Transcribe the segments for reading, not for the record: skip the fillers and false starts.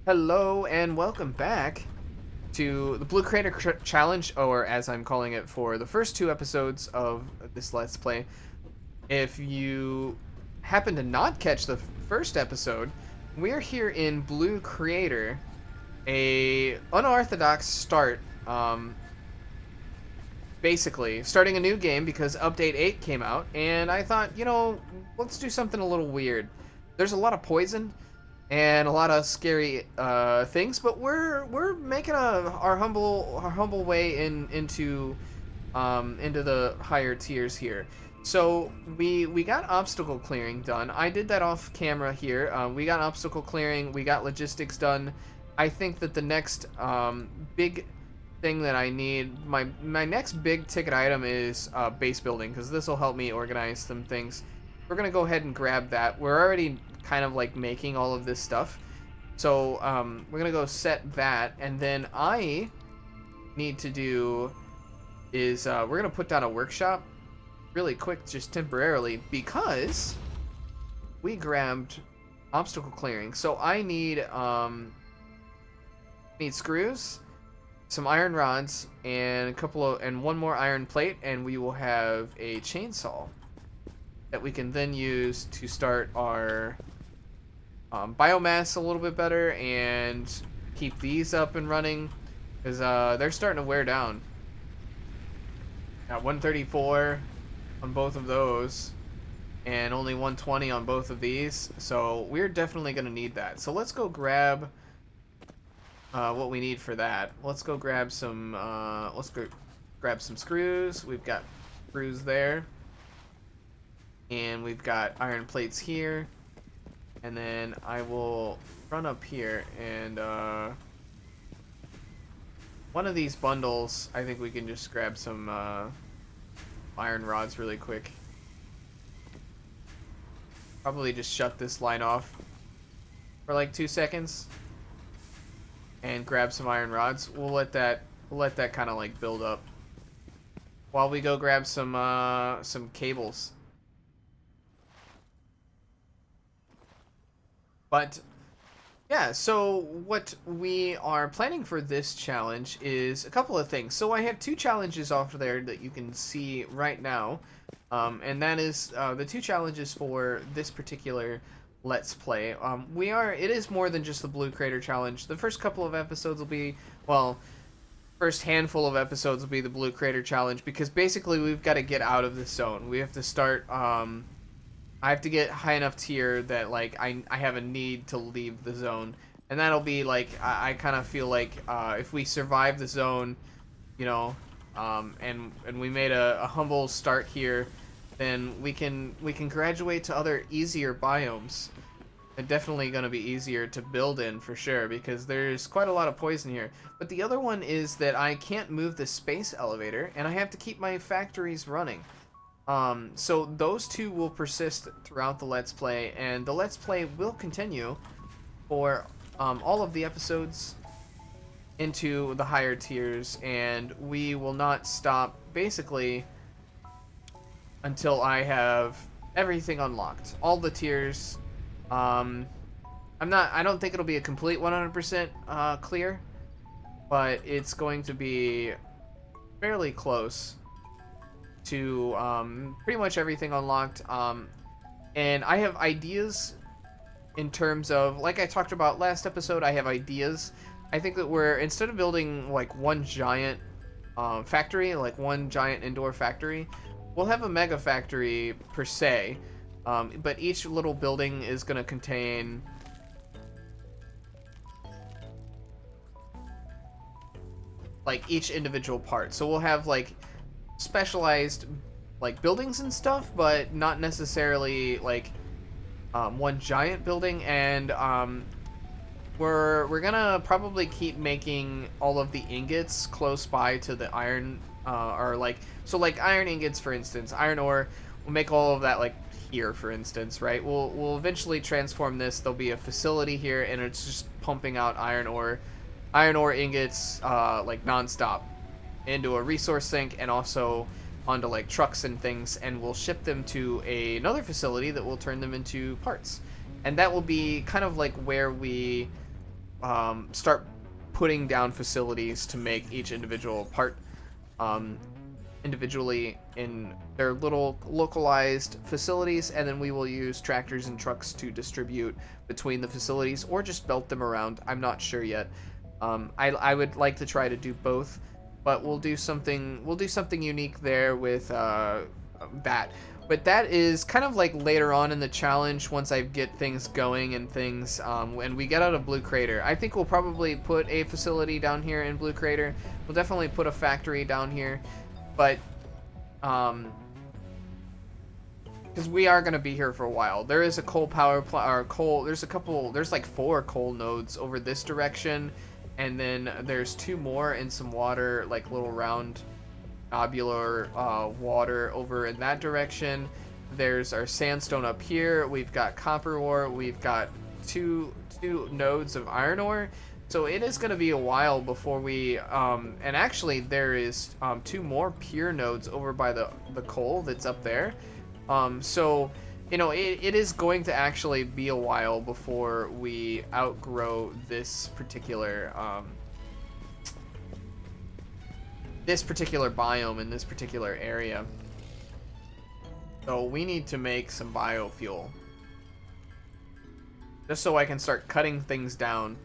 Hello and welcome back to the Blue Crater Challenge, or as I'm calling it for the first two episodes of this Let's Play. If you happen to not catch the first episode, we're here in Blue Crater, a unorthodox start, basically starting a new game because Update 8 came out, and I thought, let's do something a little weird. There's a lot of poison and a lot of scary things, but we're making our humble way into the higher tiers here. So we got obstacle clearing done. I did that off camera here. We got obstacle clearing. We got logistics done. I think that the next big thing that I need, my next big ticket item is base building, because this will help me organize some things. We're gonna go ahead and grab that. We're already kind of like making all of this stuff, so we're gonna go set that, and then I need to do is we're gonna put down a workshop really quick, just temporarily, because we grabbed obstacle clearing. So I need screws, some iron rods, and one more iron plate, and we will have a chainsaw that we can then use to start our biomass a little bit better and keep these up and running, because they're starting to wear down. Got 134 on both of those and only 120 on both of these, so we're definitely going to need that. So let's go grab what we need for that. Let's go grab some grab some screws. We've got screws there, and we've got iron plates here, and then I will run up here and one of these bundles, I think we can just grab some iron rods really quick. Probably just shut this line off for like 2 seconds and grab some iron rods. We'll let that kind of like build up while we go grab some cables. But yeah, so what we are planning for this challenge is a couple of things. So I have two challenges off there that you can see right now, and that is the two challenges for this particular Let's Play. It is more than just the Blue Crater Challenge. The first couple of episodes will be, well, first handful of episodes will be the Blue Crater Challenge, because basically we've got to get out of this zone. We have to start, I have to get high enough tier that like I have a need to leave the zone, and that'll be like I kind of feel like if we survive the zone, and we made a humble start here, then we can graduate to other easier biomes. They're definitely going to be easier to build in for sure, because there's quite a lot of poison here. But the other one is that I can't move the space elevator, and I have to keep my factories running. So those two will persist throughout the Let's Play, and the Let's Play will continue for all of the episodes into the higher tiers, and we will not stop basically until I have everything unlocked, all the tiers. I don't think it'll be a complete 100% clear, but it's going to be fairly close to pretty much everything unlocked. And I have ideas in terms of, like I talked about last episode, I have ideas. I think that instead of building like one giant factory, like one giant indoor factory, we'll have a mega factory per se, but each little building is going to contain like each individual part. So we'll have like specialized like buildings and stuff, but not necessarily like one giant building. And we're gonna probably keep making all of the ingots close by to the iron, or like, so like iron ingots, for instance, iron ore, we'll make all of that like here, for instance, right? We'll eventually transform this. There'll be a facility here, and it's just pumping out iron ore ingots like nonstop into a resource sink, and also onto like trucks and things, and we'll ship them to another facility that will turn them into parts. And that will be kind of like where we start putting down facilities to make each individual part individually in their little localized facilities, and then we will use tractors and trucks to distribute between the facilities, or just belt them around. I'm not sure yet. I would like to try to do both, but we'll do something unique there with that. But that is kind of like later on in the challenge, once I get things going and things, when we get out of Blue Crater. I think we'll probably put a facility down here in Blue Crater. We'll definitely put a factory down here, but because we are going to be here for a while. There is a coal power plant, or coal, there's like 4 coal nodes over this direction, and then there's 2 more in some water, like little round globular water over in that direction. There's our sandstone up here. We've got copper ore. We've got two nodes of iron ore. So it is going to be a while before we and actually there is 2 more pure nodes over by the coal that's up there. So you know, it is going to actually be a while before we outgrow this particular biome in this particular area. So we need to make some biofuel, just so I can start cutting things down.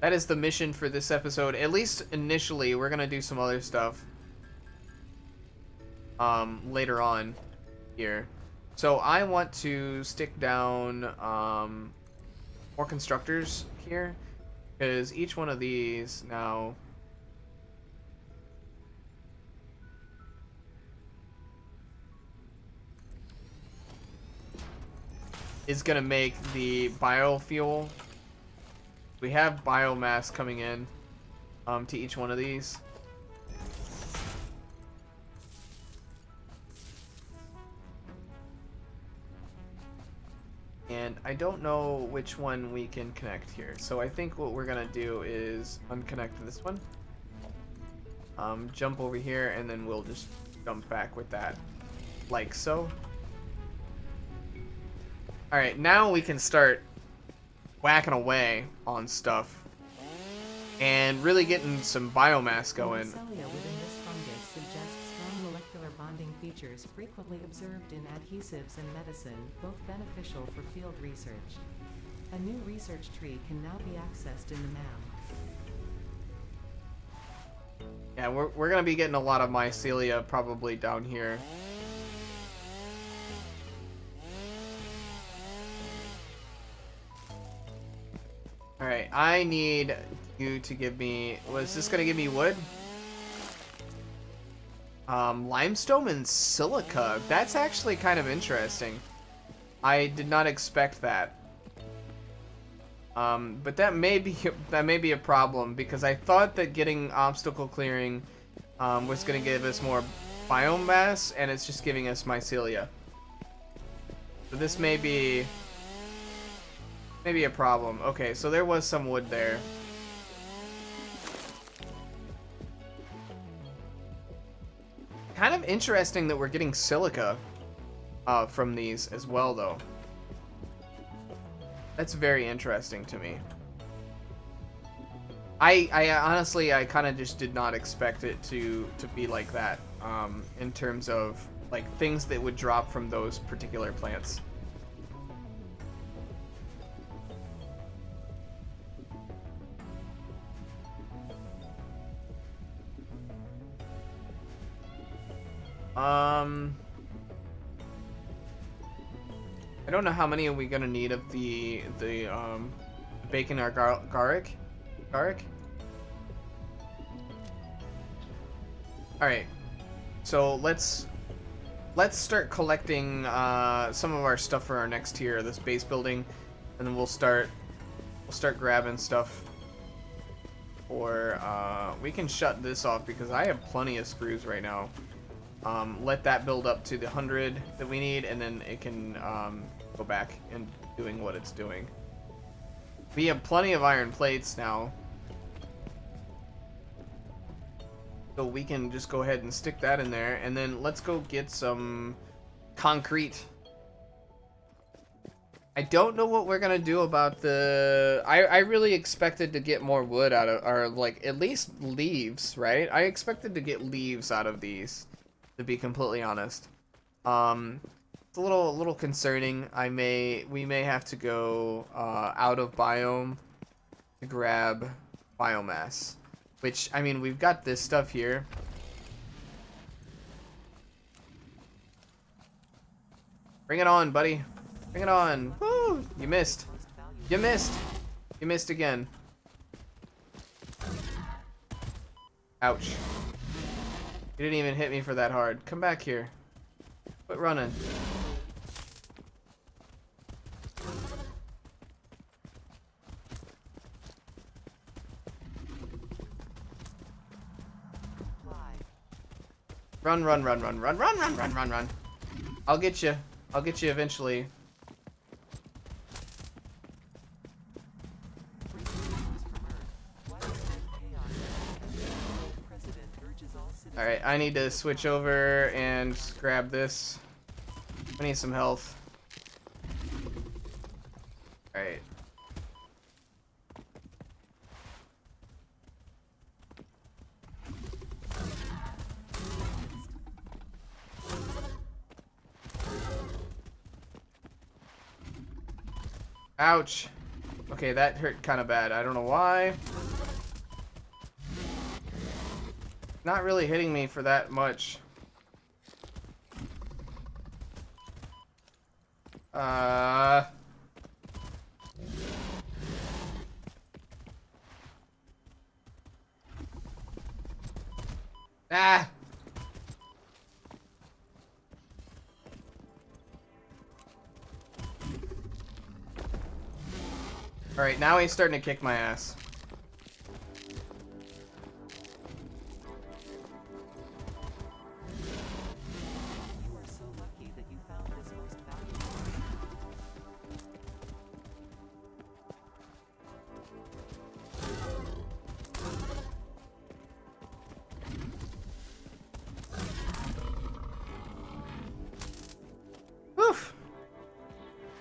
That is the mission for this episode, at least initially. We're gonna do some other stuff later on here. So I want to stick down more constructors here, because each one of these now is gonna make the biofuel. We have biomass coming in to each one of these. And I don't know which one we can connect here. So I think what we're gonna do is unconnect this one. Jump over here, and then we'll just jump back with that, like so. Alright, now we can start whacking away on stuff and really getting some biomass going. The cilia within this fungus suggests strong molecular bonding features frequently observed in adhesives and medicine, both beneficial for field research. A new research tree can now be accessed in the mound. Yeah, we're gonna be getting a lot of mycelia probably down here. Alright, I need you to give me... Was this gonna give me wood? Limestone and silica. That's actually kind of interesting. I did not expect that. But that may be a problem, because I thought that getting obstacle clearing was gonna give us more biomass, and it's just giving us mycelia. So this may be a problem. Okay, so there was some wood there. Kind of interesting that we're getting silica from these as well, though. That's very interesting to me. I honestly, I kind of just did not expect it to be like that, in terms of like things that would drop from those particular plants. I don't know how many are we gonna need of the bacon or garlic. All right, so let's start collecting some of our stuff for our next tier, this base building, and then we'll start grabbing stuff. Or we can shut this off because I have plenty of screws right now. Let that build up to the 100 that we need, and then it can go back and doing what it's doing. We have plenty of iron plates now, so we can just go ahead and stick that in there, and then let's go get some concrete. I don't know what we're gonna do about the... I really expected to get more wood out of... Or, like, at least leaves, right? I expected to get leaves out of these, to be completely honest. It's a little concerning. We may have to go out of biome to grab biomass. Which, I mean, we've got this stuff here. Bring it on, buddy. Bring it on. Woo! You missed. You missed. You missed again. Ouch. You didn't even hit me for that hard. Come back here. Quit running. Run, run, run, run, run, run, run, run, run, run. I'll get you. I'll get you eventually. Alright, I need to switch over and grab this. I need some health. Alright. Ouch. Okay, that hurt kind of bad. I don't know why. Not really hitting me for that much. Ah. Alright, now he's starting to kick my ass. You are so lucky that you found this most valuable. Woof.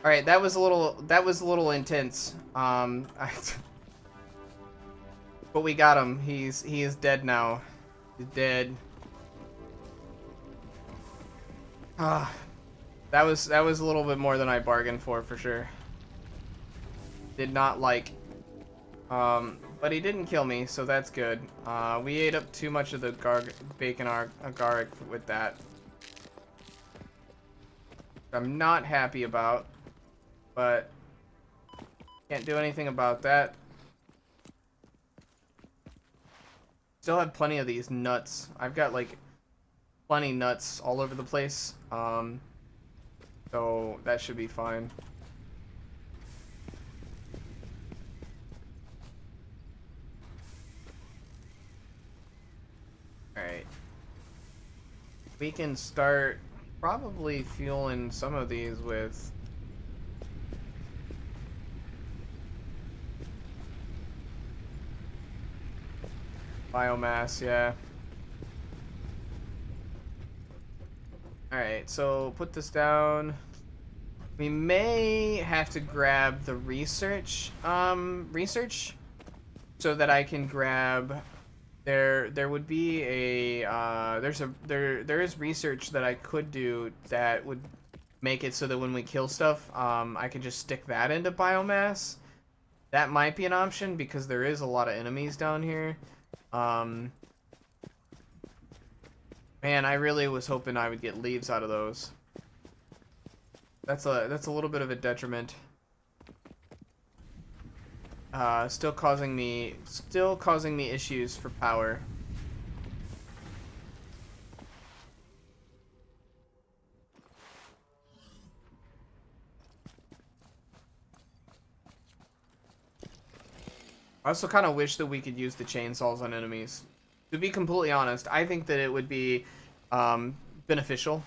Alright, that was a little intense. But we got him. He is dead now. He's dead. Ah. That was a little bit more than I bargained for sure. Did not like. But he didn't kill me, so that's good. We ate up too much of the bacon agaric with that. I'm not happy about, but can't do anything about that. Still have plenty of these nuts. I've got like plenty nuts all over the place. So that should be fine. Alright. We can start probably fueling some of these with biomass, yeah. Alright, so put this down. We may have to grab the research so that I can grab there would be a there is research that I could do that would make it so that when we kill stuff, I can just stick that into biomass. That might be an option because there is a lot of enemies down here. Man, I really was hoping I would get leaves out of those. That's a little bit of a detriment. Still causing me issues for power. I also kind of wish that we could use the chainsaws on enemies. To be completely honest, I think that it would be beneficial.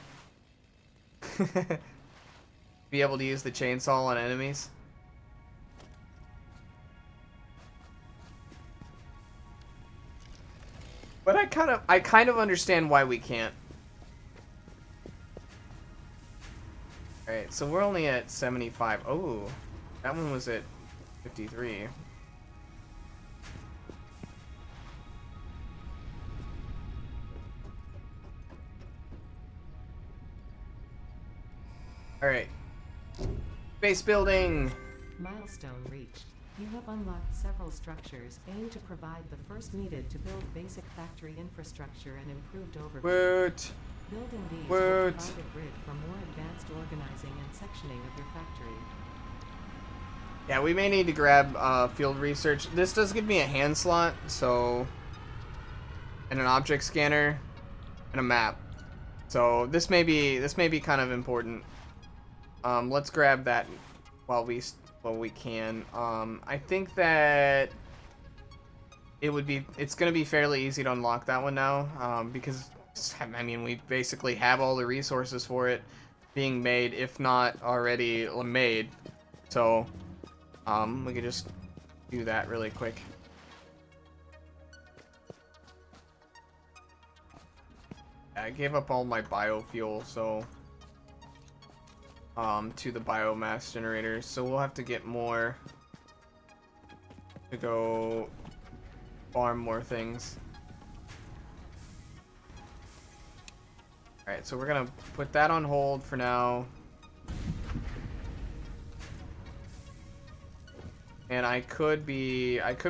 Be able to use the chainsaw on enemies. But I kind of understand why we can't. Alright, so we're only at 75. Oh, that one was at 53. Alright. Base building! Milestone reached. You have unlocked several structures aimed to provide the first needed to build basic factory infrastructure and improved overview. Woot! Building these will Woot! provide a grid for more advanced organizing and sectioning of your factory. Yeah, we may need to grab field research. This does give me a hand slot, so... and an object scanner, and a map. So this may be kind of important. Let's grab that while we can. I think that it's gonna be fairly easy to unlock that one now, because I mean we basically have all the resources for it being made, if not already made. So we could just do that really quick. I gave up all my biofuel, so to the biomass generators, so we'll have to get more to go farm more things. Alright, so we're gonna put that on hold for now. And I could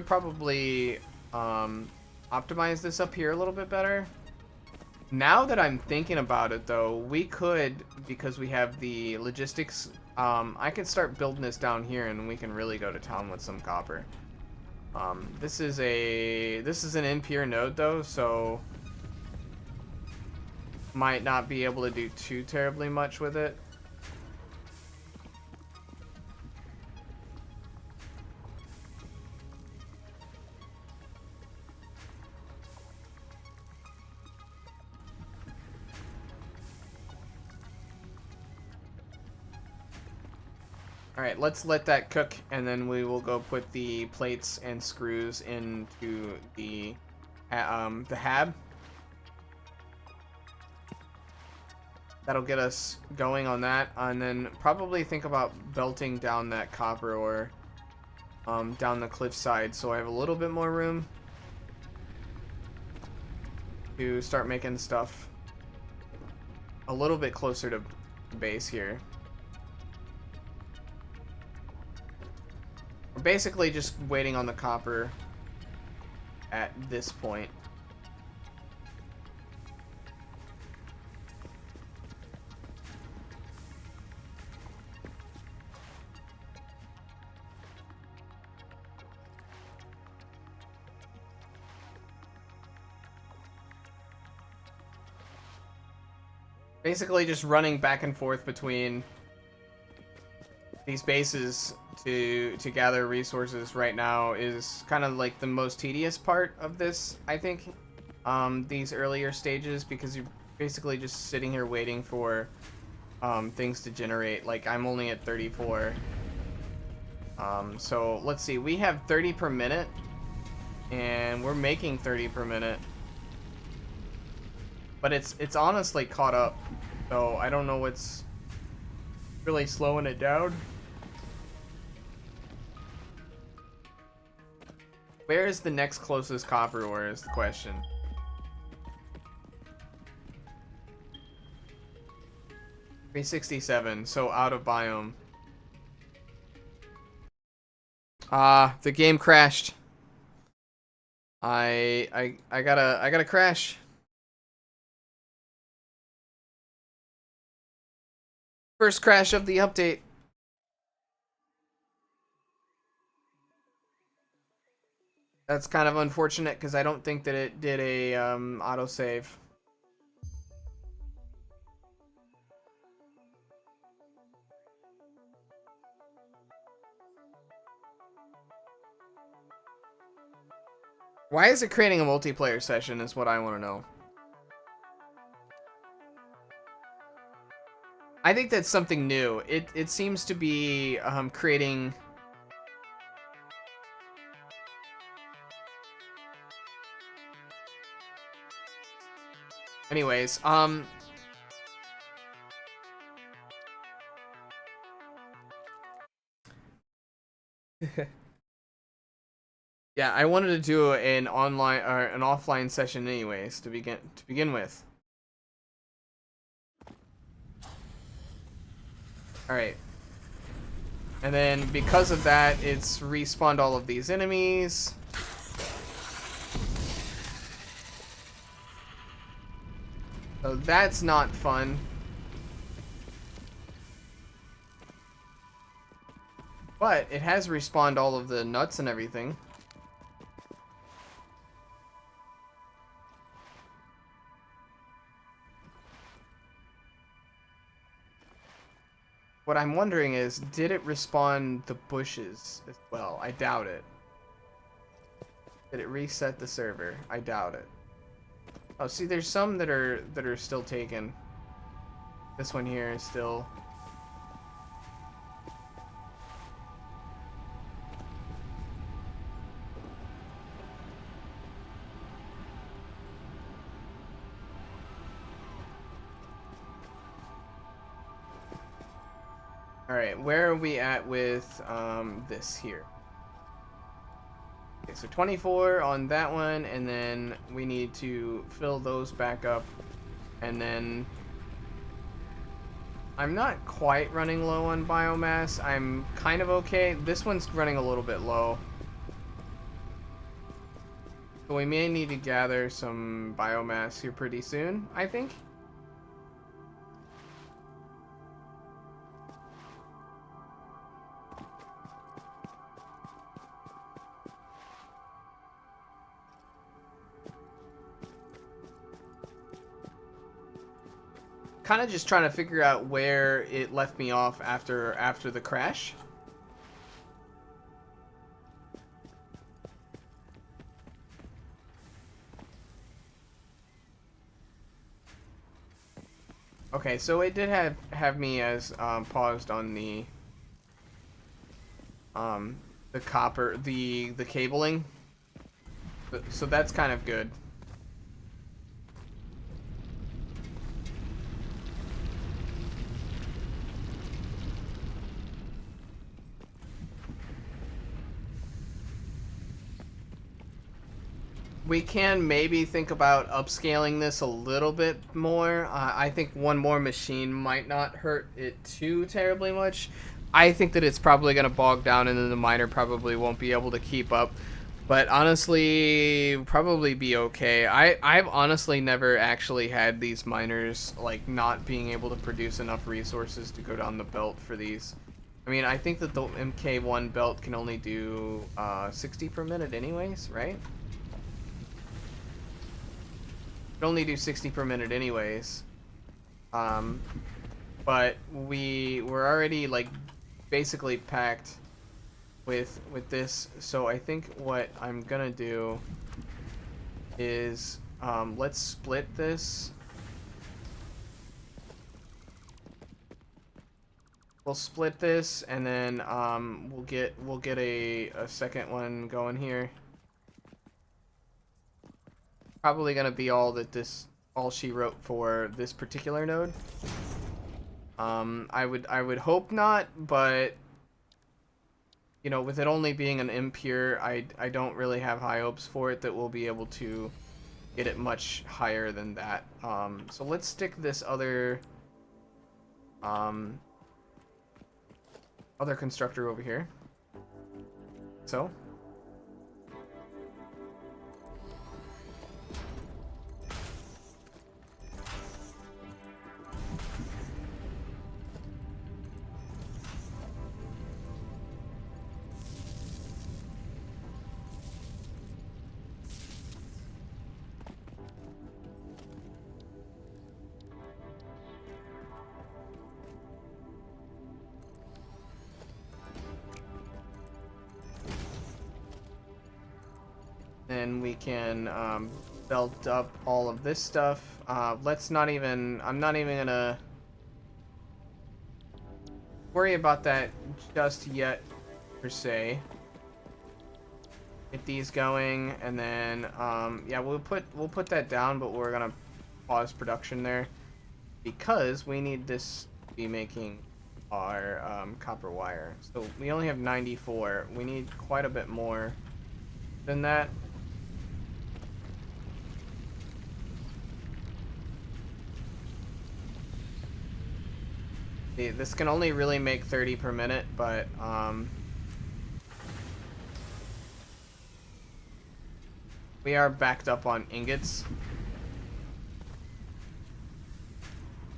probably optimize this up here a little bit better. Now that I'm thinking about it, though, we could, because we have the logistics, I could start building this down here, and we can really go to town with some copper. This is an impure node, though, so might not be able to do too terribly much with it. Alright, let's let that cook, and then we will go put the plates and screws into the hab. That'll get us going on that, and then probably think about belting down that copper ore down the cliffside, so I have a little bit more room to start making stuff a little bit closer to base here. We're basically just waiting on the copper at this point. Basically just running back and forth between these bases to gather resources right now is kind of like the most tedious part of this, I think. These earlier stages, because you're basically just sitting here waiting for things to generate. Like, I'm only at 34. So let's see, we have 30 per minute, and we're making 30 per minute. But it's honestly caught up, so I don't know what's really slowing it down. Where is the next closest copper ore is the question. $367, so out of biome. The game crashed. I gotta crash. First crash of the update. That's kind of unfortunate because I don't think that it did a autosave. Why is it creating a multiplayer session is what I want to know. I think that's something new. It seems to be creating... Anyways, Yeah, I wanted to do an online or an offline session anyways to begin with. All right. And then because of that, it's respawned all of these enemies. So that's not fun. But it has respawned all of the nuts and everything. What I'm wondering is, did it respawn the bushes as well? I doubt it. Did it reset the server? I doubt it. Oh, see, there's some that are still taken. This one here is still. All right, where are we at with this here? Okay, so 24 on that one, and then we need to fill those back up, and then I'm not quite running low on biomass. I'm kind of okay. This one's running a little bit low. So we may need to gather some biomass here pretty soon, I think. Kind of just trying to figure out where it left me off after the crash. Okay, so it did have me as paused on the copper, the cabling. So that's kind of good. We can maybe think about upscaling this a little bit more. I think one more machine might not hurt it too terribly much. I think that it's probably going to bog down and then the miner probably won't be able to keep up. But honestly, probably be okay. I've honestly never actually had these miners, like, not being able to produce enough resources to go down the belt for these. I mean, I think that the MK1 belt can only do 60 per minute anyways, right? Only do 60 per minute anyways, but we're already like basically packed with this, so I think what I'm gonna do is let's split this. We'll split this and then we'll get a second one going here. Probably gonna be all she wrote for this particular node. I would hope not, but you know, with it only being an impure, I don't really have high hopes for it that we'll be able to get it much higher than that. So let's stick this other constructor over here. So. Then we can belt up all of this stuff. Let's not even, I'm not even gonna worry about that just yet, per se. Get these going, and then yeah, we'll put that down, but we're gonna pause production there because we need this to be making our copper wire. So we only have 94. We need quite a bit more than that. See, this can only really make 30 per minute, but we are backed up on ingots.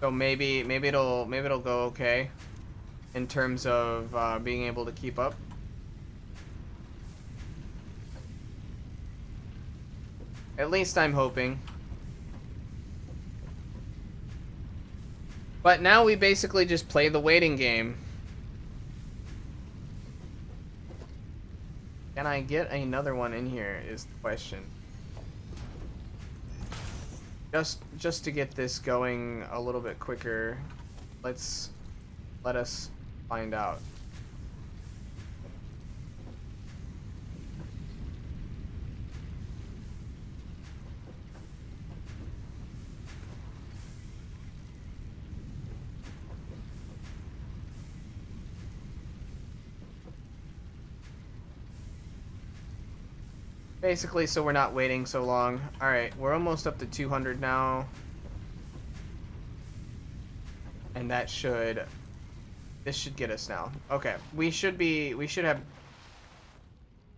So maybe it'll go okay in terms of being able to keep up. At least I'm hoping. But now we basically just play the waiting game. Can I get another one in here is the question. Just to get this going a little bit quicker, let us find out. Basically, so we're not waiting so long. Alright, we're almost up to 200 now. And this should get us now. Okay, we should have,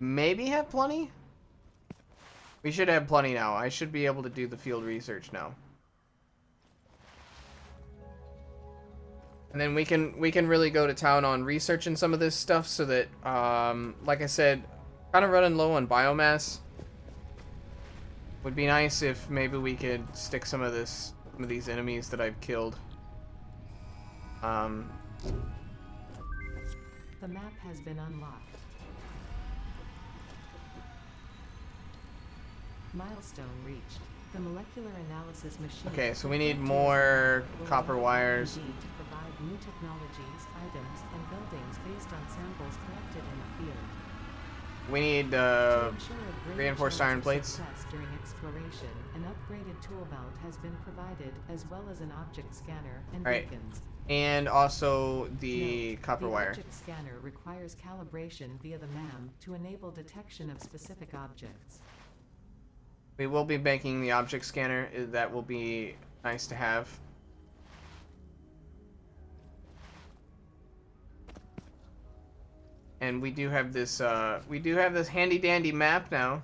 maybe have plenty? We should have plenty now. I should be able to do the field research now. And then we can really go to town on researching some of this stuff so that, like I said, kind of running low on biomass. Would be nice if maybe we could stick some of these enemies that I've killed. The map has been unlocked. Milestone reached. The molecular analysis machine. Okay, so we need more copper wires. To provide new technologies, items, and buildings based on samples collected in the field. We need reinforced iron plates. During exploration, an upgraded tool belt has been provided, as well as an object scanner and beacons. And also the copper wire. The object scanner requires calibration via the MAM to enable detection of specific objects. We will be making the object scanner. That will be nice to have. And we do have this handy dandy map now.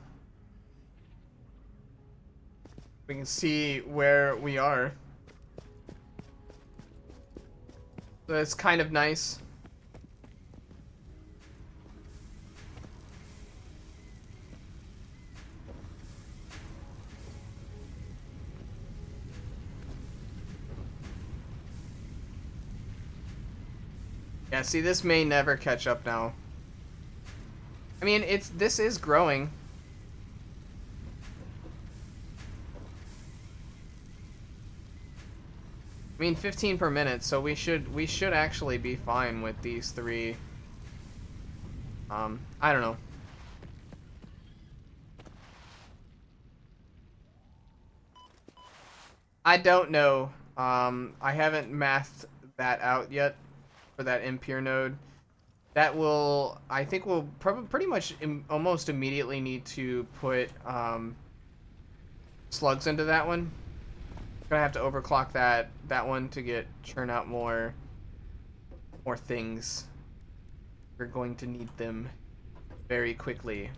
We can see where we are. So that's kind of nice. Yeah, see, this may never catch up now. I mean, this is growing. I mean, 15 per minute, so we should actually be fine with these three. I don't know. I don't know. I haven't mathed that out yet for that impure node. That will, I think we'll pretty much almost immediately need to put slugs into that one. Gonna have to overclock that one to churn out more things. We're going to need them very quickly.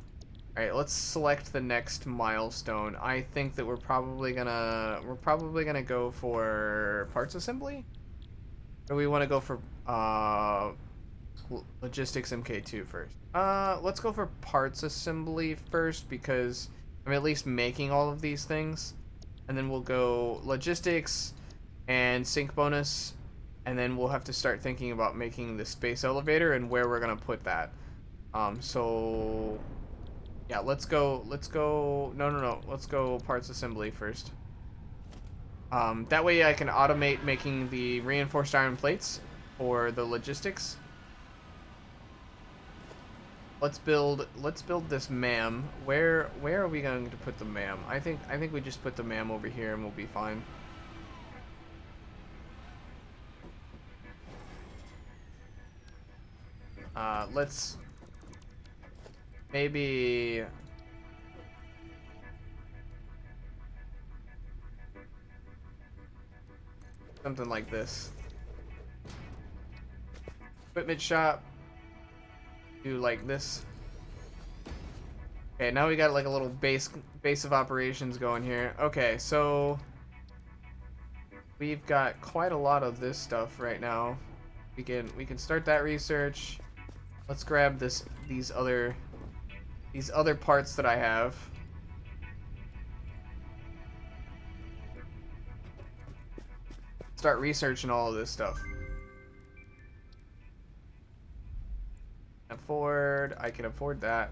All right, let's select the next milestone. I think that we're probably gonna go for parts assembly, or we want to go for logistics MK2 first. Let's go for parts assembly first because I'm at least making all of these things, and then we'll go logistics and sync bonus, and then we'll have to start thinking about making the space elevator and where we're gonna put that. So yeah, let's go, no, let's go parts assembly first. That way I can automate making the reinforced iron plates for the logistics. Let's build this MAM. Where are we going to put the MAM? I think we just put the MAM over here and we'll be fine. let's maybe something like this. Equipment shop. Do like this. Okay, now we got like a little base of operations going here. Okay, so we've got quite a lot of this stuff right now. We can start that research. Let's grab these other parts that I have. Start researching all of this stuff. I can afford that.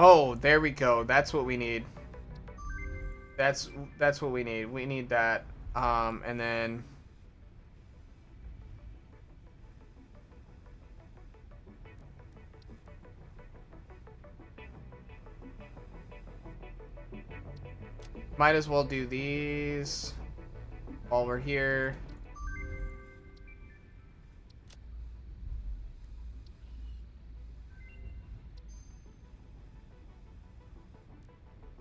Oh, there we go. That's what we need. That's what we need. We need that. And then might as well do these while we're here.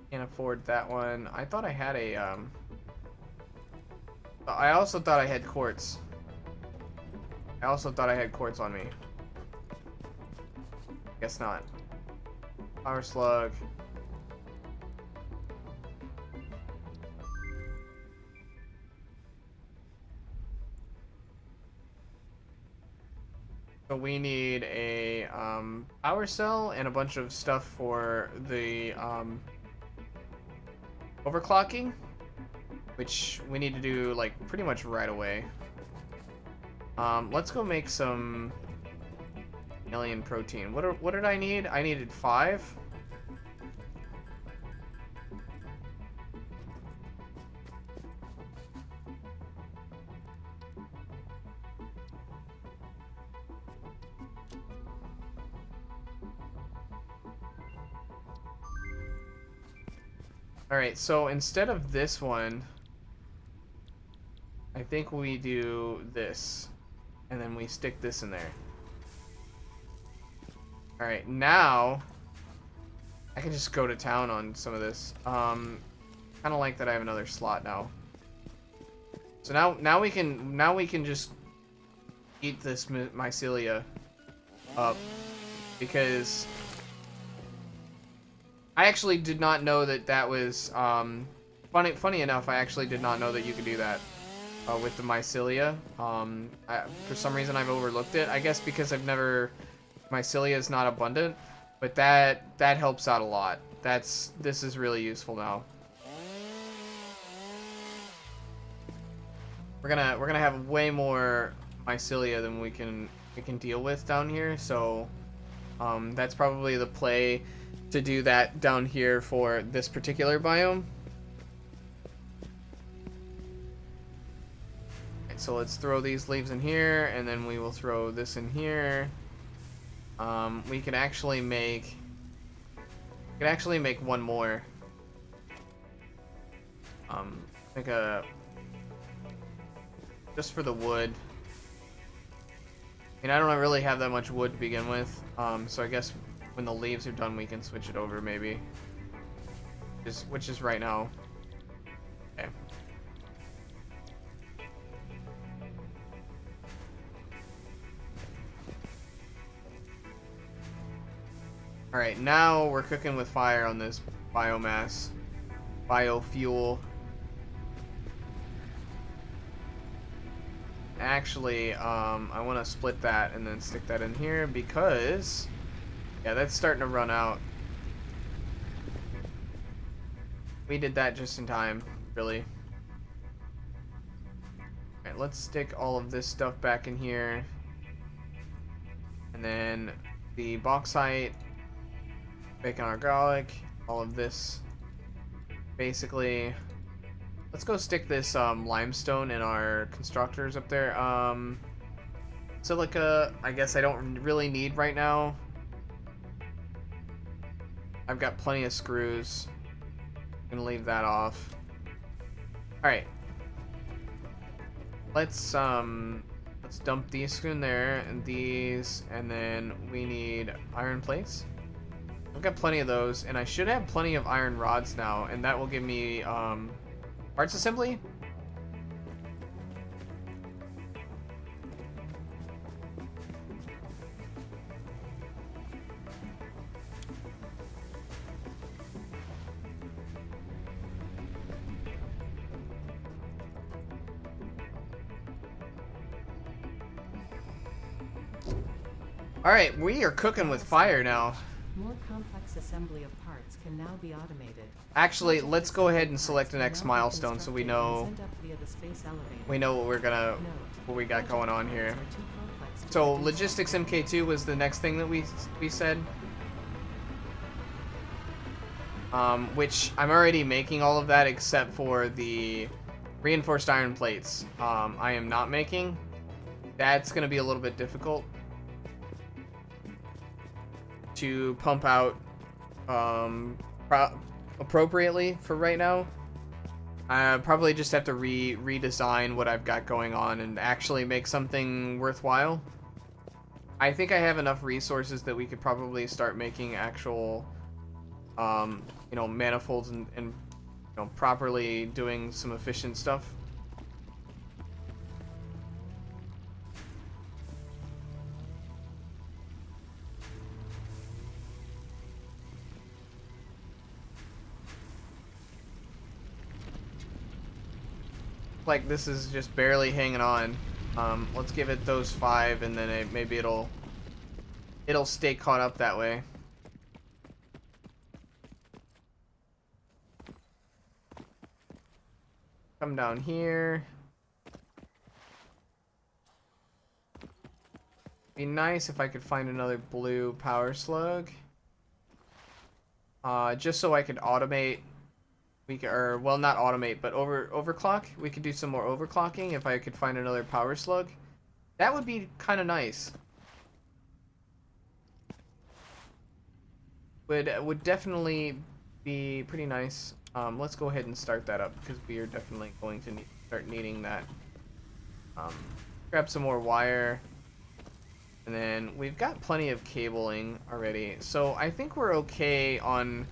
Can't afford that one. I thought I had a I also thought I had quartz. I also thought I had quartz on me. Guess not. Power slug. So we need a power cell and a bunch of stuff for the overclocking, which we need to do like pretty much right away. Let's go make some alien protein. What did I need? I needed 5. Alright, so instead of this one, I think we do this. And then we stick this in there. Alright, now I can just go to town on some of this. Kind of like that I have another slot now. So now we can just eat this mycelia up, because I actually did not know that was funny enough. I actually did not know that you could do that with the mycelia. For some reason I've overlooked it. I guess because mycelia is not abundant, but that helps out a lot. This is really useful now. We're gonna have way more mycelia than we can deal with down here. So that's probably the play, to do that down here for this particular biome. Right, so let's throw these leaves in here, and then we will throw this in here. We can actually make one more. Like just for the wood. I mean, I don't really have that much wood to begin with, so I guess when the leaves are done, we can switch it over, maybe. Which is right now. Okay. Alright, now we're cooking with fire on this biomass. Biofuel. Actually, I want to split that and then stick that in here, because yeah, that's starting to run out. We did that just in time, really. Alright, Alright, let's stick all of this stuff back in here. And then the bauxite, bacon our garlic, all of this. Basically, let's go stick this limestone in our constructors up there. Silica, I guess I don't really need right now. I've got plenty of screws. I'm gonna leave that off. Alright. Let's dump these in there and these, and then we need iron plates. I've got plenty of those, and I should have plenty of iron rods now, and that will give me parts assembly. Alright, we are cooking with fire now. More complex assembly of parts can now be automated. Actually, let's go ahead and select the next milestone so we know what we got going on here. So logistics MK2 was the next thing that we said. Which I'm already making all of that except for the reinforced iron plates. I am not making. That's going to be a little bit difficult to pump out appropriately for right now. I probably just have to redesign what I've got going on and actually make something worthwhile. I think I have enough resources that we could probably start making actual you know, manifolds and you know, properly doing some efficient stuff. Like this is just barely hanging on. Let's give it those 5, and then maybe it'll stay caught up that way. Come down here. Be nice if I could find another blue power slug. Just so I could automate. Or well, not automate, but overclock. We could do some more overclocking if I could find another power slug. That would be kind of nice. Would definitely be pretty nice. Let's go ahead and start that up because we are definitely going to start needing that. Grab some more wire, and then we've got plenty of cabling already. So I think we're okay on.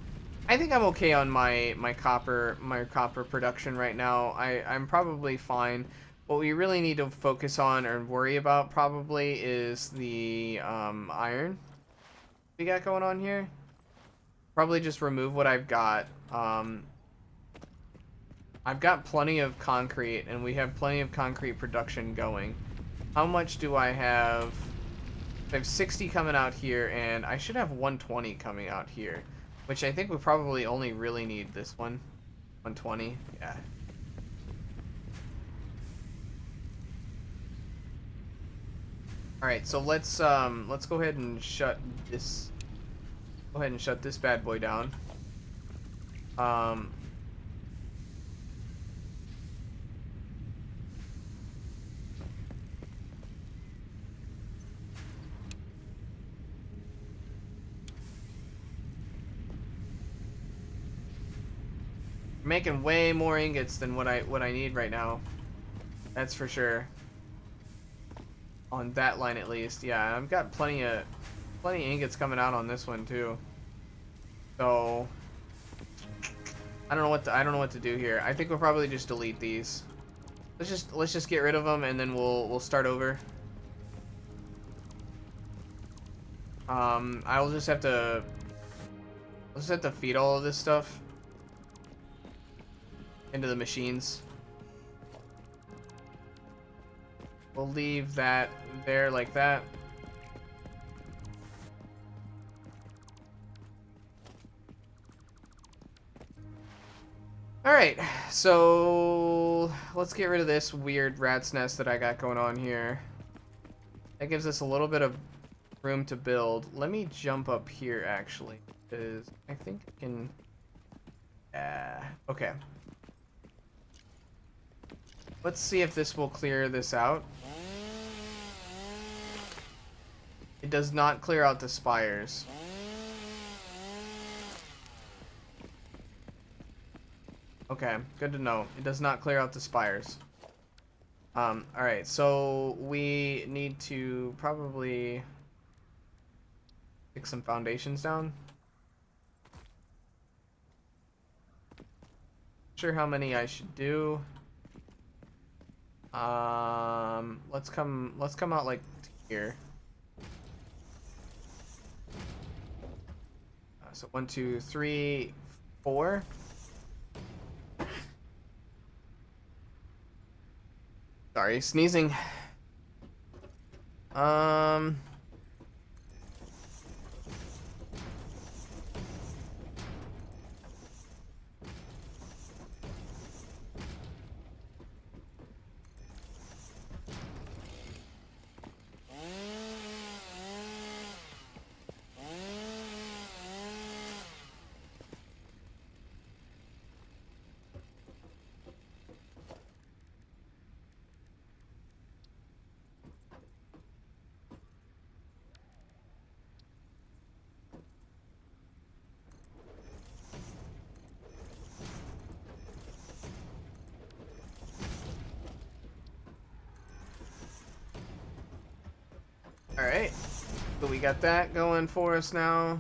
I think I'm okay on my copper production right now. I'm probably fine. What we really need to focus on or worry about probably is the iron we got going on here. Probably just remove what I've got. I've got plenty of concrete, and we have plenty of concrete production going. How much do I have? I have 60 coming out here, and I should have 120 coming out here. Which I think we probably only really need this one. 120, yeah. Alright, so let's go ahead and shut this. Go ahead and shut this bad boy down. Making way more ingots than what I need right now. That's for sure. On that line at least. Yeah, I've got plenty of ingots coming out on this one too. So I don't know what to do here. I think we'll probably just delete these. Let's just get rid of them, and then we'll start over. I'll just have to feed all of this stuff into the machines. We'll leave that there like that. Alright, so so let's get rid of this weird rat's nest that I got going on here. That gives us a little bit of room to build. Let me jump up here, actually, because I think I can... okay. Let's see if this will clear this out. It does not clear out the spires. Okay, good to know. It does not clear out the spires. Alright, so we need to probably stick some foundations down. Not sure how many I should do. Let's come out like here. So 1, 2, 3, 4. Sorry, sneezing. Alright, so we got that going for us now.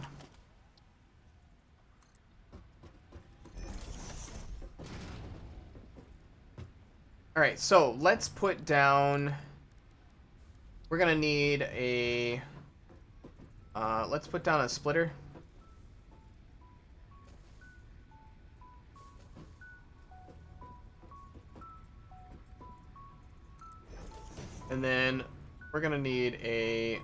Alright, so let's put down... We're gonna need a... let's put down a splitter. And then we're gonna need a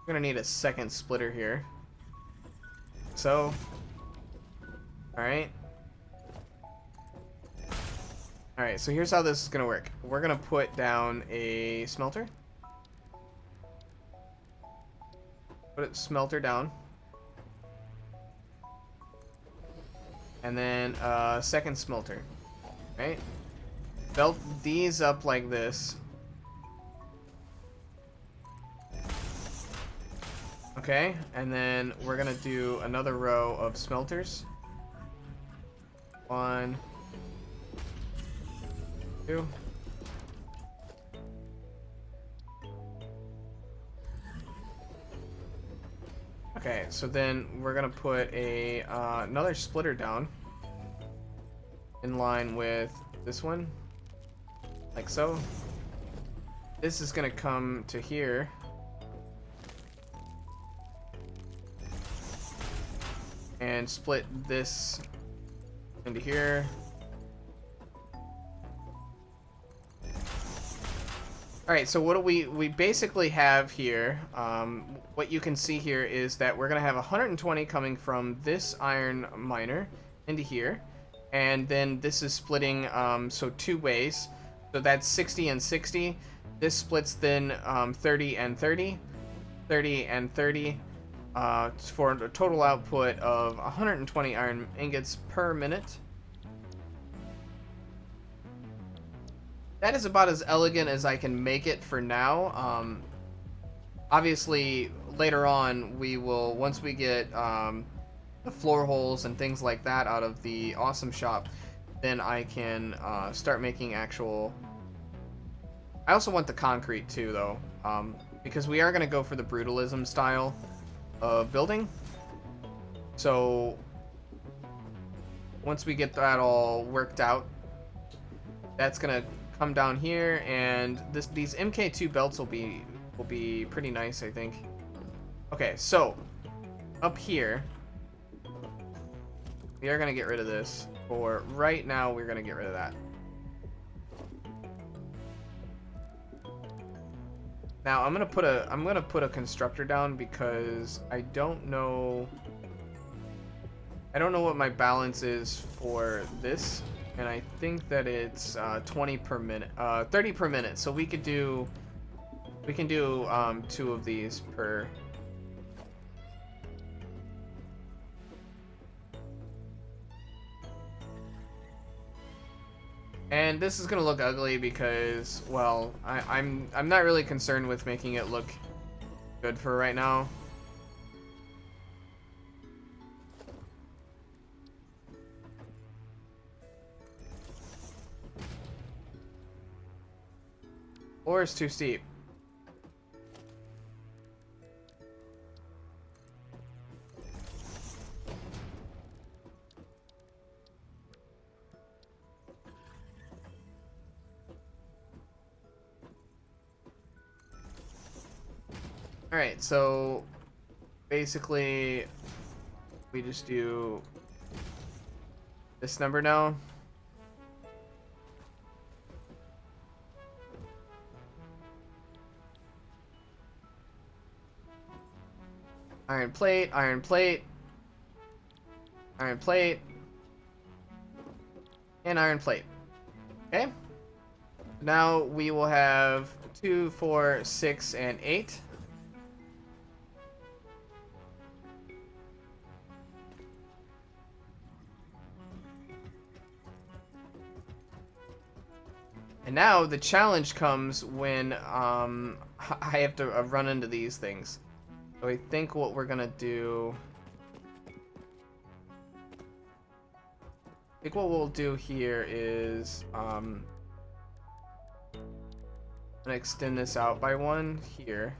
we're gonna need a second splitter here. So, all right, so here's how this is gonna work. We're gonna put down a smelter. Put it smelter down, and then a second smelter. Right. Belt these up like this. Okay, and then we're gonna do another row of smelters. 1, 2. Okay, so then we're gonna put a another splitter down in line with this one. Like so. This is gonna come to here. And split this into here. Alright, so what do we basically have here, what you can see here is that we're gonna have 120 coming from this iron miner into here. And then this is splitting, so 2 ways. So that's 60 and 60. This splits then 30 and 30, 30 and 30, for a total output of 120 iron ingots per minute. That is about as elegant as I can make it for now. Obviously, later on, we will, once we get the floor holes and things like that out of the awesome shop, then I can start making actual... I also want the concrete too, though, because we are going to go for the brutalism style of building. So once we get that all worked out, that's going to come down here, and these MK2 belts will be pretty nice, I think. Okay, so up here, we are going to get rid of this. For right now, we're going to get rid of that. Now I'm gonna put a constructor down because I don't know I don't know what my balance is for this, and I think that it's 20 per minute, 30 per minute. So we can do 2 of these per. And this is gonna look ugly because, well, I'm not really concerned with making it look good for right now. Or it's too steep. Alright, so basically we just do this number now. Iron plate, iron plate, iron plate, and iron plate. Okay? Now we will have 2, 4, 6, and 8. And now the challenge comes when I have to run into these things. So I think what we're gonna do, I think what we'll do here is I'm gonna extend this out by 1 here.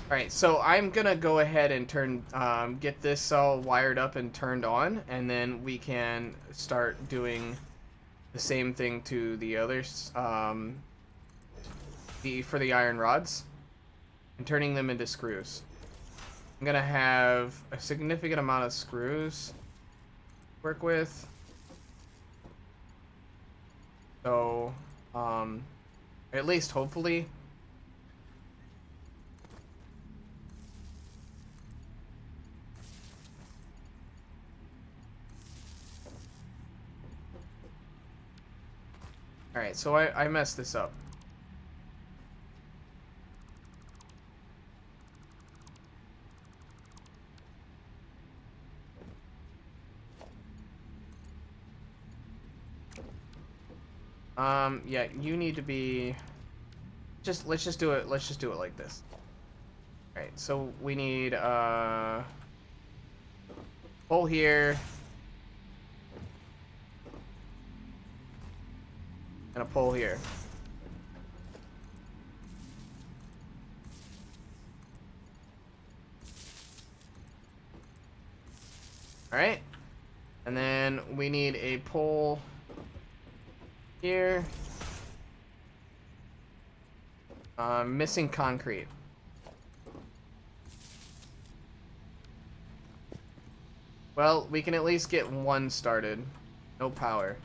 Alright, so I'm gonna go ahead and get this all wired up and turned on, and then we can start doing the same thing to the others, for the iron rods, and turning them into screws. I'm gonna have a significant amount of screws to work with. So, at least hopefully. Alright, so I messed this up. Yeah, you need to be let's just do it like this. Alright, so we need hole here. And a pole here. Alright. And then we need a pole here. Missing concrete. Well, we can at least get 1 started. No power.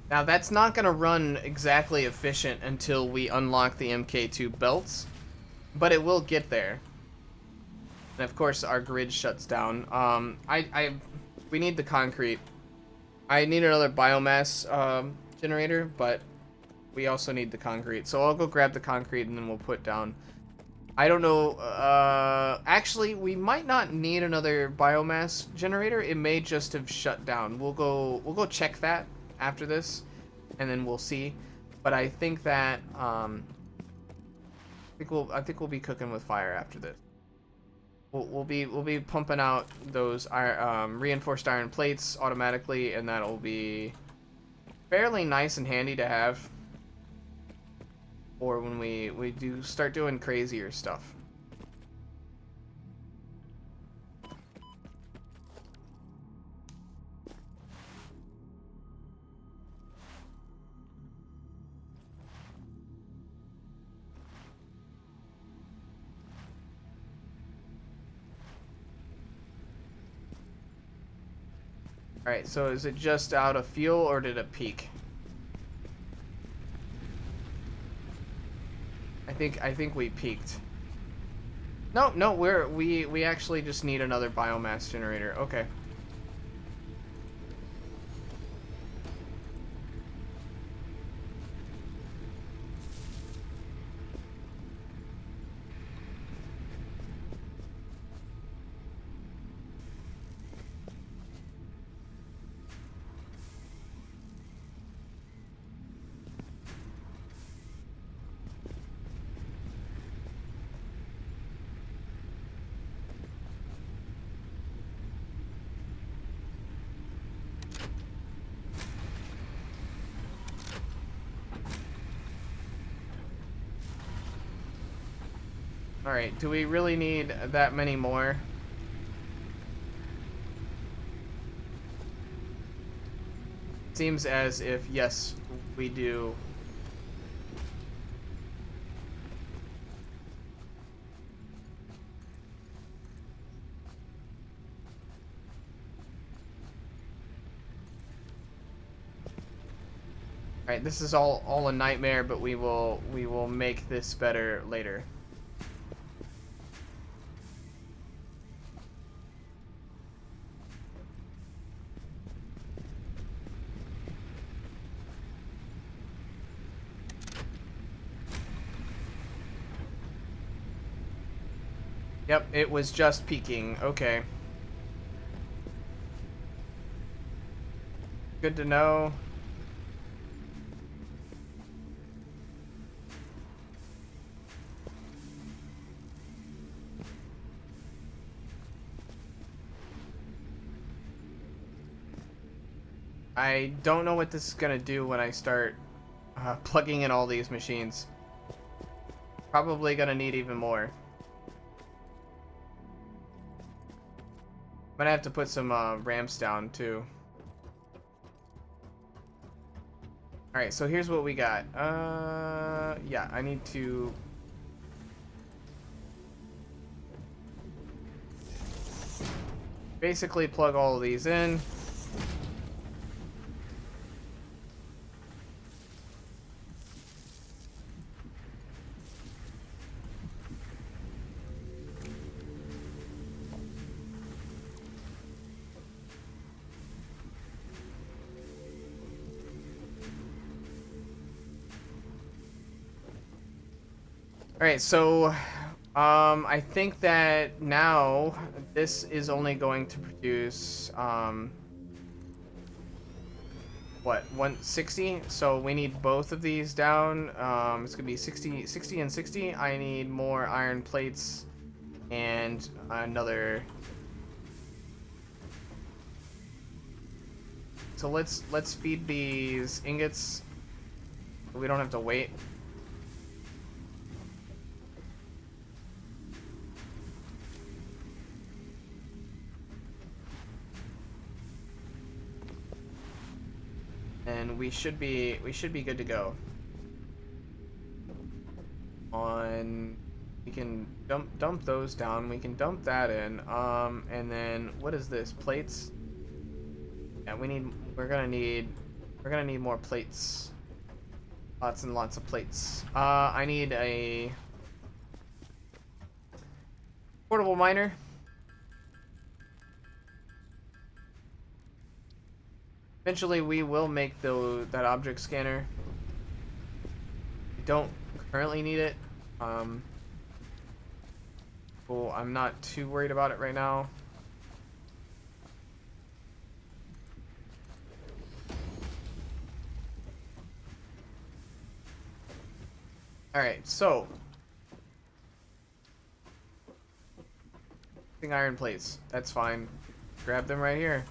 Now that's not going to run exactly efficient until we unlock the MK2 belts, but it will get there. And of course our grid shuts down. We need the concrete. I need another biomass generator, but we also need the concrete. So I'll go grab the concrete and then we'll put down. I don't know. Actually, we might not need another biomass generator. It may just have shut down. We'll go check that after this, and then we'll see. But I think that I think we'll be cooking with fire after this. we'll be pumping out those reinforced iron plates automatically, and that'll be fairly nice and handy to have. Or when we do start doing crazier stuff. Alright, so is it just out of fuel or did it peak? I think we peaked. No, we actually just need another biomass generator. Okay. Alright, do we really need that many more? Seems as if, yes, we do. Alright, this is all a nightmare, but we will make this better later. Yep, it was just peaking. Okay. Good to know. I don't know what this is gonna do when I start plugging in all these machines. Probably gonna need even more. Might have to put some ramps down too. Alright, so here's what we got. Yeah, I need to... basically plug all of these in. Alright, so I think that now this is only going to produce what, 160? So we need both of these down. It's gonna be 60 and 60. I need more iron plates and another. So let's feed these ingots. We don't have to wait. And we should be good to go. We can dump those down. We can dump that in. And then what is this? Plates? Yeah, we're gonna need more plates. Lots and lots of plates. I need a portable miner. Eventually, we will make that object scanner. We don't currently need it. Well, I'm not too worried about it right now. Alright, so missing iron plates. That's fine. Grab them right here.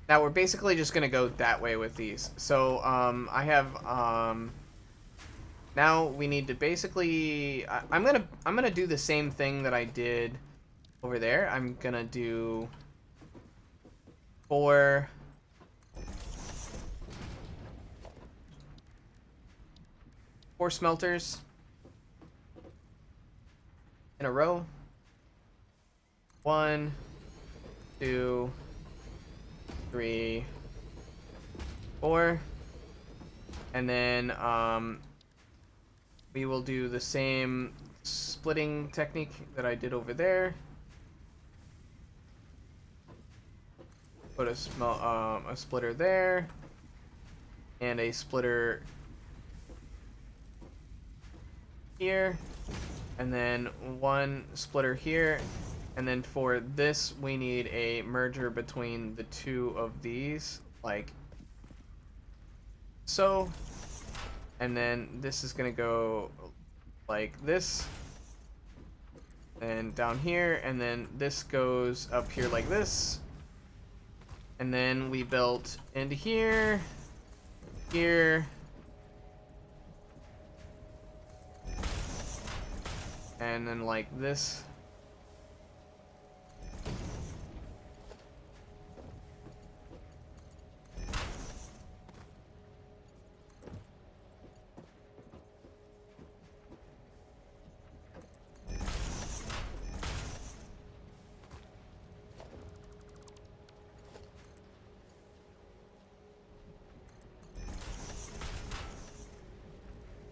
Now we're basically just gonna go that way with these. So I have now we need to basically I'm gonna do the same thing that I did over there. I'm gonna do four smelters in a row. 1, 2, 3, 4, and then we will do the same splitting technique that I did over there. Put a splitter there and a splitter here, and then one splitter here. And then for this, we need a merger between the two of these, like so. And then this is gonna go like this, and down here, and then this goes up here like this. And then we built into here, here, and then like this.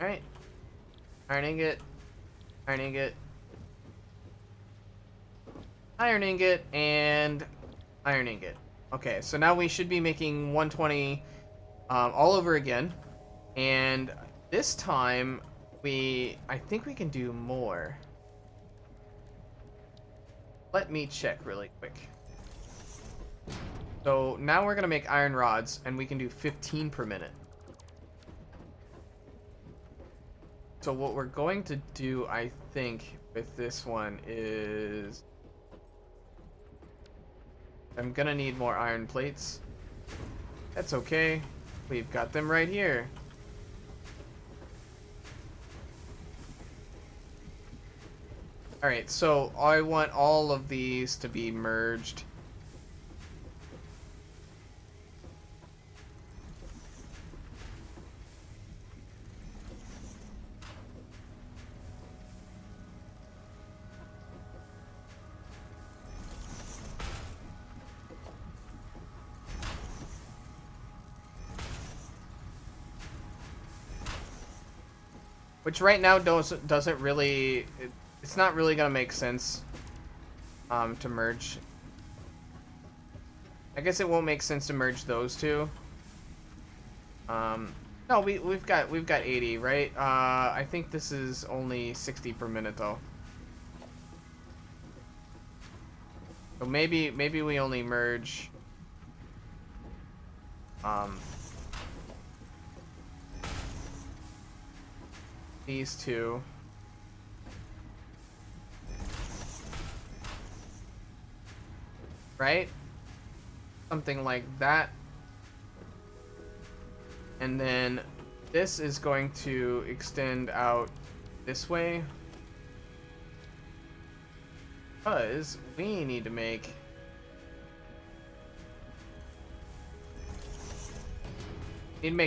Alright. Iron ingot. Iron ingot. Iron ingot. And iron ingot. Okay, so now we should be making 120 all over again. And this time, I think we can do more. Let me check really quick. So now we're going to make iron rods, and we can do 15 per minute. So what we're going to do, I think, with this one is I'm gonna need more iron plates. That's okay. We've got them right here. Alright, so I want all of these to be merged. Which right now doesn't really, it's not really gonna make sense to merge. I guess it won't make sense to merge those two. No, we've got 80, right? I think this is only 60 per minute though. So maybe we only merge these two. Right? Something like that. And then this is going to extend out this way. Because we need to make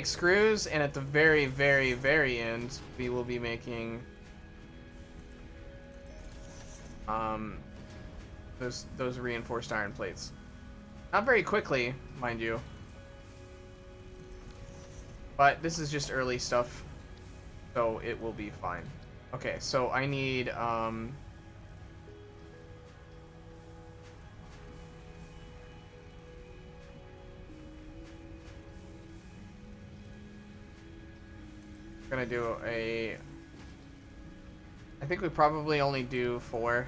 screws, and at the very, very, very end, we will be making those reinforced iron plates. Not very quickly, mind you. But this is just early stuff, so it will be fine. Okay, so I need gonna do I think we probably only do 4.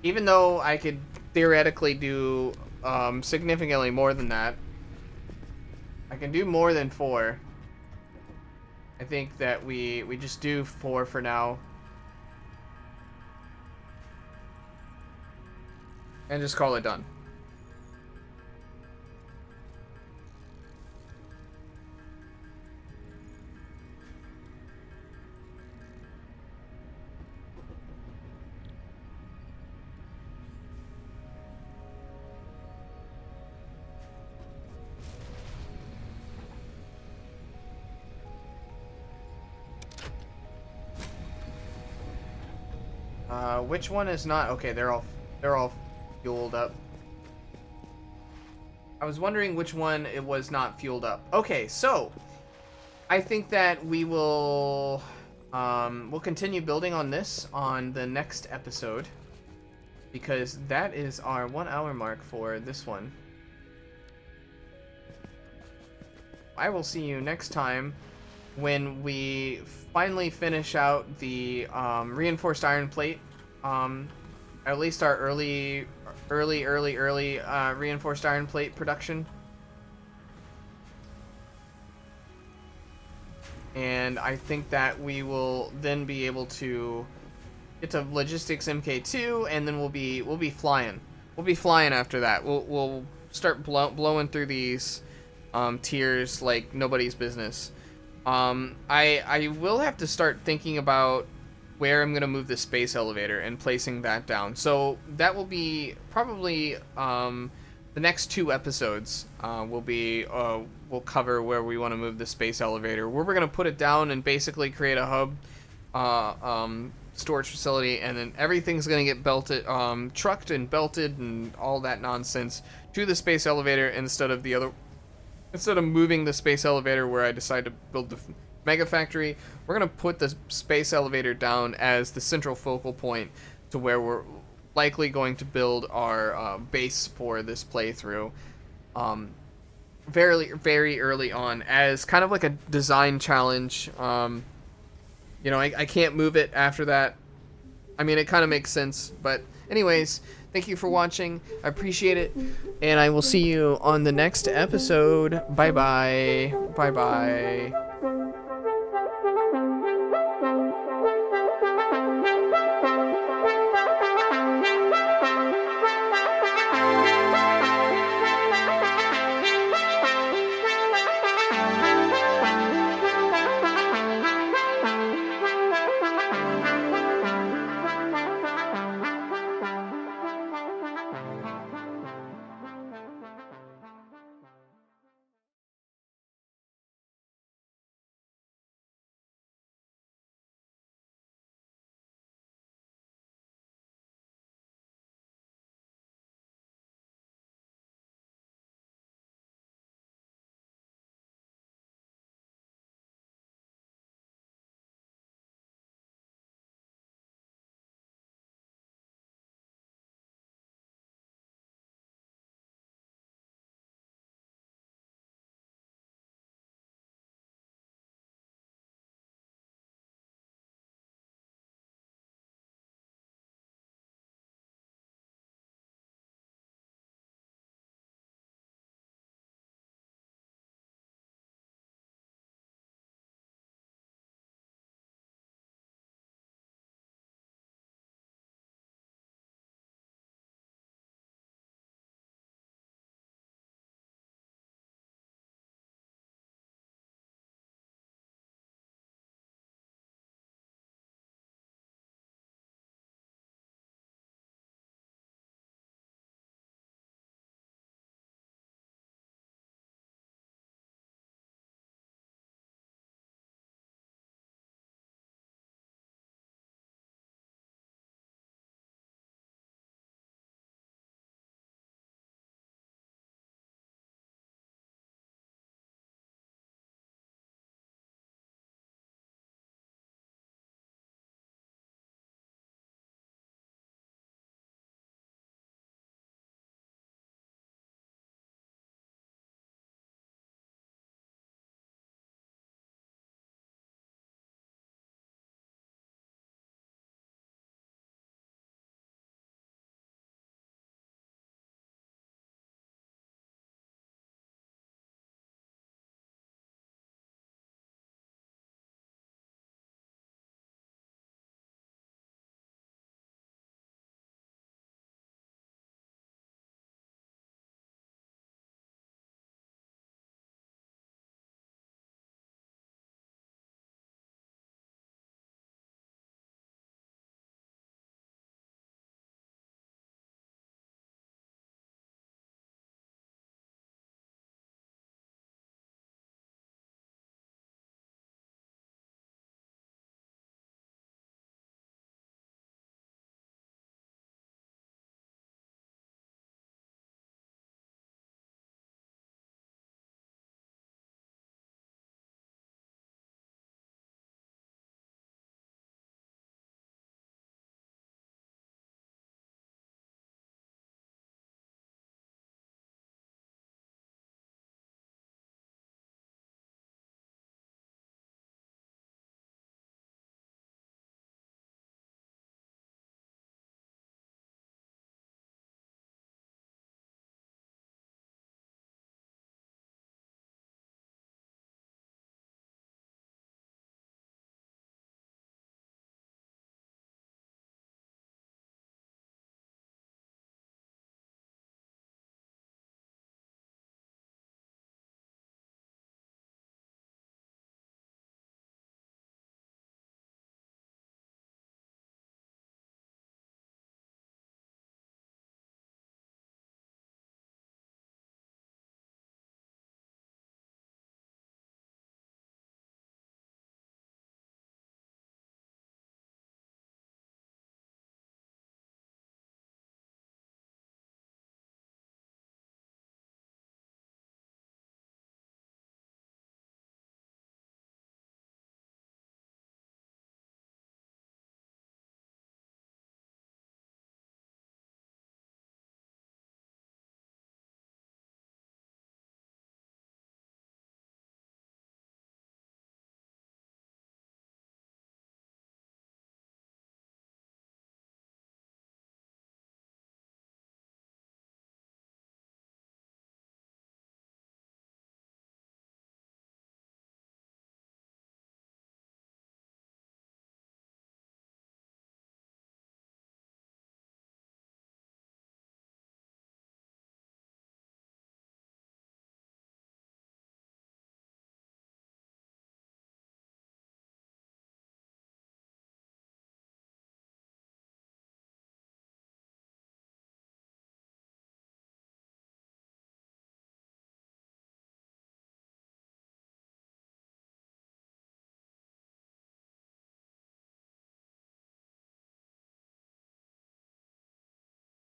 Even though I could theoretically do significantly more than that. I can do more than 4. I think that we just do 4 for now. And just call it done. Which one is not? Okay, they're all fueled up. I was wondering which one it was not fueled up. Okay, so I think that we'll continue building on this on the next episode, because that is our 1 hour mark for this one. I will see you next time when we finally finish out the reinforced iron plate. At least our early reinforced iron plate production. And I think that we will then be able to get to logistics MK2, and then we'll be flying. We'll be flying after that. We'll start blowing through these tiers like nobody's business. I will have to start thinking about where I'm gonna move the space elevator and placing that down. So that will be probably the next 2 episodes. We'll cover where we want to move the space elevator, where we're gonna put it down and basically create a hub storage facility, and then everything's gonna get belted, trucked and belted and all that nonsense to the space elevator instead of moving the space elevator where I decide to build the mega factory. We're gonna put the space elevator down as the central focal point to where we're likely going to build our base for this playthrough. Very early on, as kind of like a design challenge. You know, I can't move it after that. I mean, it kind of makes sense, but anyways, thank you for watching. I appreciate it, and I will see you on the next episode. Bye bye. Bye bye.